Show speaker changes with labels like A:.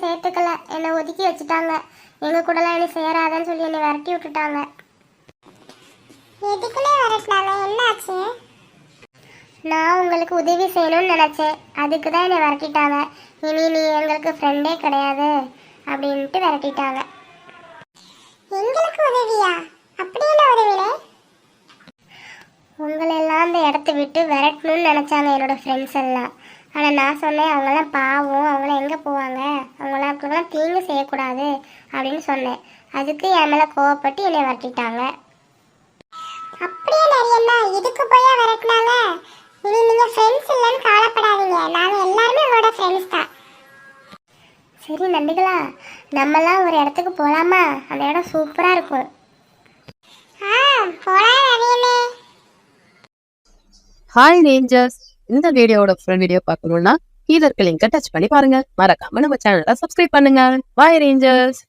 A: சேர்த்துக்கல, என்னை ஒதுக்கி வச்சுட்டாங்க. எங்கள் கூடலாம் என்ன சேராதன்னு சொல்லி என்னை விரட்டி விட்டுட்டாங்க. எதுக்குள்ளே விரட்டினாங்க? என்னாச்சு? நான் உங்களுக்கு உதவி செய்யணும்னு நினச்சேன், அதுக்கு தான் என்னை விரட்டிட்டாங்க. இனி நீ எங்களுக்கு ஃப்ரெண்டே கிடையாது அப்படின்ட்டு விரட்டிட்டாங்க. எங்களுக்கு உதவியா? அப்படி என்ன உதவிலே? உங்களெல்லாம் அந்த இடத்த விட்டு விரட்டணும்னு நினச்சாங்க என்னோடய ஃப்ரெண்ட்ஸ் எல்லாம். ஆனால் நான் சொன்னேன், அவங்களாம் பாவம், அவங்களாம் எங்கே போவாங்க, அவங்களாம் தீங்கு செய்யக்கூடாது அப்படின்னு சொன்னேன். அதுக்கு என் மேலே கோவப்பட்டு என்னை விரட்டிட்டாங்க. அப்படியே நிறையண்ணா, இதுக்கு போய் விரட்டினாங்க. இனி நீங்கள் ஃப்ரெண்ட்ஸ் இல்லைன்னு கவலைப்படாதீங்க, நாங்கள் எல்லாருமே உங்களோட ஃப்ரெண்ட்ஸ் தான். சரி நம்பிகளா, நம்மலாம் ஒரு இடத்துக்கு போகலாமா? அந்த இடம் சூப்பராக இருக்கும். போகலாம் நிறையமே.
B: ஹாய் ரேஞ்சர்ஸ், இந்த வீடியோவோட ஃபுல் வீடியோ பார்க்கணும்னா கீழே இருக்க லிங்கை டச் பண்ணி பாருங்க. மறக்காம நம்ம சேனலை சப்ஸ்கிரைப் பண்ணுங்க. பாய் ரேஞ்சர்ஸ்.